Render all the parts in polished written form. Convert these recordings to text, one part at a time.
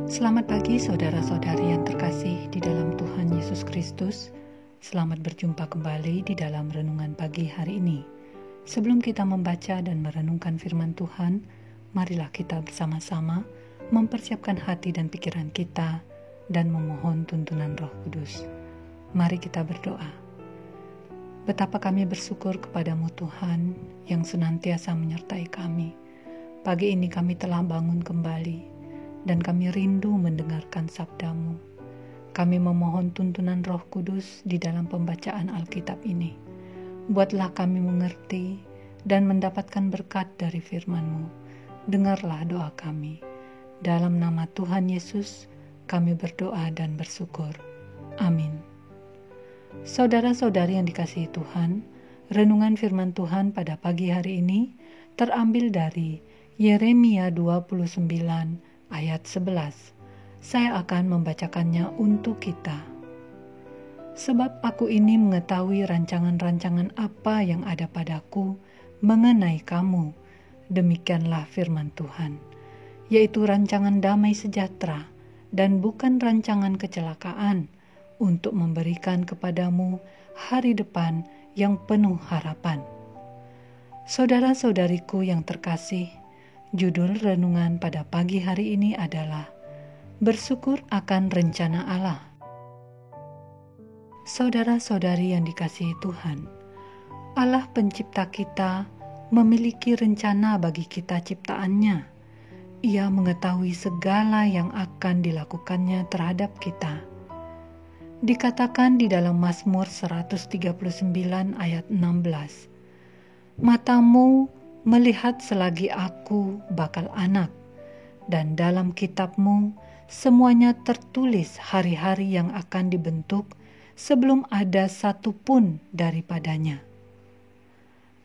Selamat pagi saudara-saudari yang terkasih di dalam Tuhan Yesus Kristus. Selamat berjumpa kembali di dalam renungan pagi hari ini. Sebelum kita membaca dan merenungkan firman Tuhan, marilah kita bersama-sama mempersiapkan hati dan pikiran kita dan memohon tuntunan Roh Kudus. Mari kita berdoa. Betapa kami bersyukur kepadamu Tuhan yang senantiasa menyertai kami. Pagi ini kami telah bangun kembali dan kami rindu mendengarkan sabda-Mu. Kami memohon tuntunan Roh Kudus di dalam pembacaan Alkitab ini. Buatlah kami mengerti dan mendapatkan berkat dari firman-Mu. Dengarlah doa kami. Dalam nama Tuhan Yesus, kami berdoa dan bersyukur. Amin. Saudara-saudari yang dikasihi Tuhan, renungan firman Tuhan pada pagi hari ini terambil dari Yeremia 29 ayat 11. Saya akan membacakannya untuk kita. Sebab aku ini mengetahui rancangan-rancangan apa yang ada padaku mengenai kamu, demikianlah firman Tuhan, yaitu rancangan damai sejahtera dan bukan rancangan kecelakaan, untuk memberikan kepadamu hari depan yang penuh harapan. Saudara-saudariku yang terkasih, judul renungan pada pagi hari ini adalah Bersyukur akan rencana Allah. Saudara-saudari yang dikasihi Tuhan, Allah pencipta kita memiliki rencana bagi kita ciptaannya. Ia mengetahui segala yang akan dilakukannya terhadap kita. Dikatakan di dalam Mazmur 139 ayat 16, matamu melihat selagi aku bakal anak, dan dalam kitab-Mu semuanya tertulis hari-hari yang akan dibentuk sebelum ada satu pun daripadanya.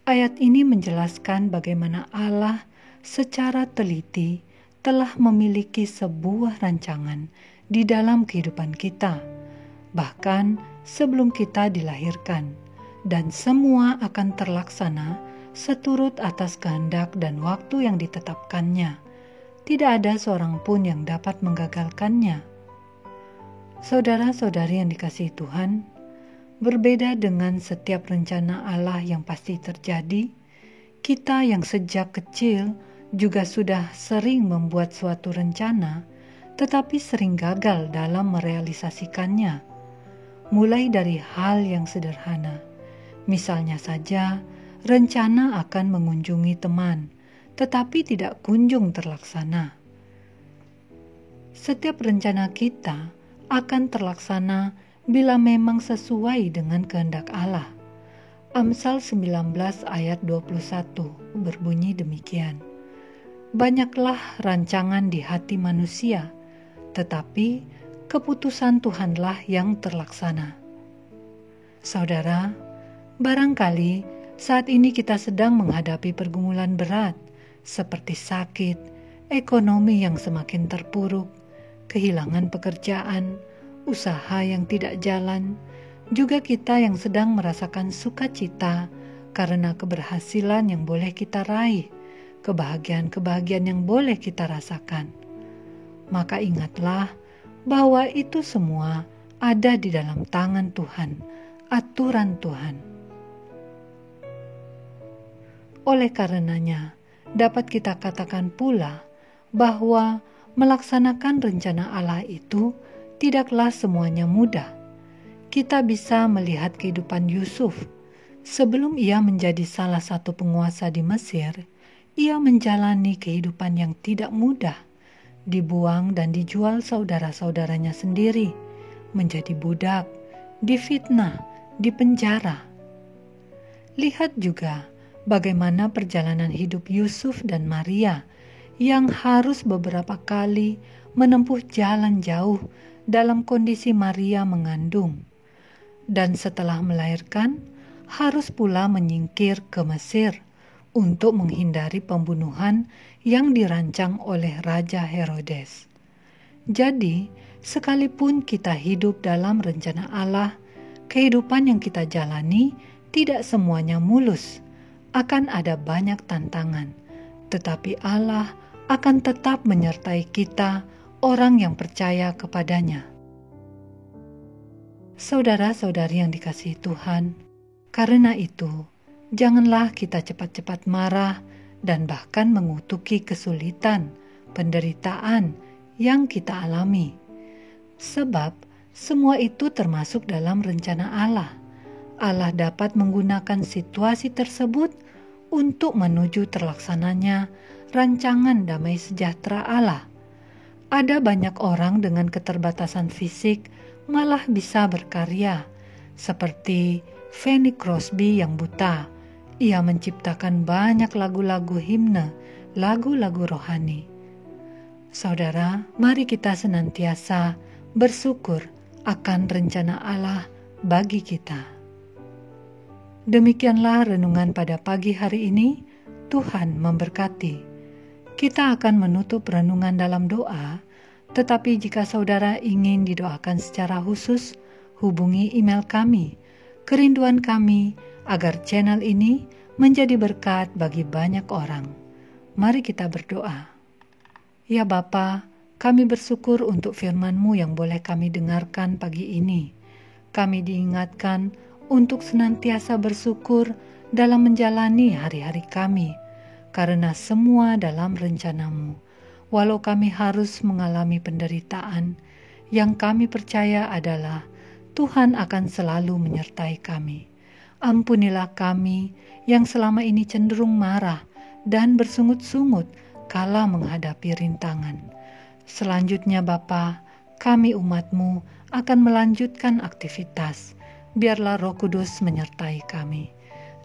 Ayat ini menjelaskan bagaimana Allah secara teliti telah memiliki sebuah rancangan di dalam kehidupan kita, bahkan sebelum kita dilahirkan, dan semua akan terlaksana seturut atas kehendak dan waktu yang ditetapkannya. Tidak ada seorang pun yang dapat menggagalkannya. Saudara-saudari yang dikasihi Tuhan, berbeda dengan setiap rencana Allah yang pasti terjadi, kita yang sejak kecil juga sudah sering membuat suatu rencana, tetapi sering gagal dalam merealisasikannya. Mulai dari hal yang sederhana, misalnya saja, rencana akan mengunjungi teman, tetapi tidak kunjung terlaksana. Setiap rencana kita akan terlaksana bila memang sesuai dengan kehendak Allah. Amsal 19 ayat 21 berbunyi demikian. Banyaklah rancangan di hati manusia, tetapi keputusan Tuhanlah yang terlaksana. Saudara, barangkali saat ini kita sedang menghadapi pergumulan berat, seperti sakit, ekonomi yang semakin terpuruk, kehilangan pekerjaan, usaha yang tidak jalan, juga kita yang sedang merasakan sukacita karena keberhasilan yang boleh kita raih, kebahagiaan-kebahagiaan yang boleh kita rasakan. Maka ingatlah bahwa itu semua ada di dalam tangan Tuhan, aturan Tuhan. Oleh karenanya, dapat kita katakan pula bahwa melaksanakan rencana Allah itu tidaklah semuanya mudah. Kita bisa melihat kehidupan Yusuf. Sebelum ia menjadi salah satu penguasa di Mesir, ia menjalani kehidupan yang tidak mudah. Dibuang dan dijual saudara-saudaranya sendiri, menjadi budak, difitnah, dipenjara. Lihat juga bagaimana perjalanan hidup Yusuf dan Maria yang harus beberapa kali menempuh jalan jauh dalam kondisi Maria mengandung. Dan setelah melahirkan, harus pula menyingkir ke Mesir untuk menghindari pembunuhan yang dirancang oleh Raja Herodes. Jadi, sekalipun kita hidup dalam rencana Allah, kehidupan yang kita jalani tidak semuanya mulus. Akan ada banyak tantangan, tetapi Allah akan tetap menyertai kita orang yang percaya kepadanya. Saudara-saudari yang dikasihi Tuhan, karena itu, janganlah kita cepat-cepat marah dan bahkan mengutuki kesulitan, penderitaan yang kita alami. Sebab semua itu termasuk dalam rencana Allah. Allah dapat menggunakan situasi tersebut untuk menuju terlaksananya rancangan damai sejahtera Allah. Ada banyak orang dengan keterbatasan fisik malah bisa berkarya, seperti Fanny Crosby yang buta. Ia menciptakan banyak lagu-lagu himne, lagu-lagu rohani. Saudara, mari kita senantiasa bersyukur akan rencana Allah bagi kita. Demikianlah renungan pada pagi hari ini. Tuhan memberkati. Kita akan menutup renungan dalam doa, tetapi jika saudara ingin didoakan secara khusus, hubungi email kami, kerinduan kami, agar channel ini menjadi berkat bagi banyak orang. Mari kita berdoa. Ya Bapa, kami bersyukur untuk firman-Mu yang boleh kami dengarkan pagi ini. Kami diingatkan untuk senantiasa bersyukur dalam menjalani hari-hari kami, karena semua dalam rencana-Mu. Walau kami harus mengalami penderitaan, yang kami percaya adalah Tuhan akan selalu menyertai kami. Ampunilah kami yang selama ini cenderung marah dan bersungut-sungut kala menghadapi rintangan. Selanjutnya Bapa, kami umat-Mu akan melanjutkan aktivitas. Biarlah Roh Kudus menyertai kami.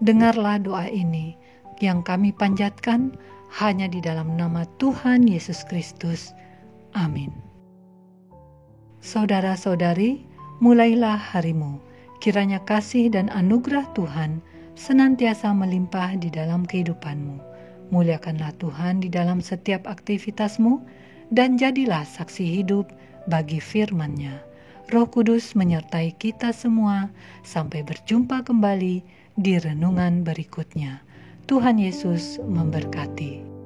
Dengarlah doa ini yang kami panjatkan hanya di dalam nama Tuhan Yesus Kristus. Amin. Saudara-saudari, mulailah harimu. Kiranya kasih dan anugerah Tuhan senantiasa melimpah di dalam kehidupanmu. Muliakanlah Tuhan di dalam setiap aktivitasmu dan jadilah saksi hidup bagi firman-Nya. Roh Kudus menyertai kita semua sampai berjumpa kembali di renungan berikutnya. Tuhan Yesus memberkati.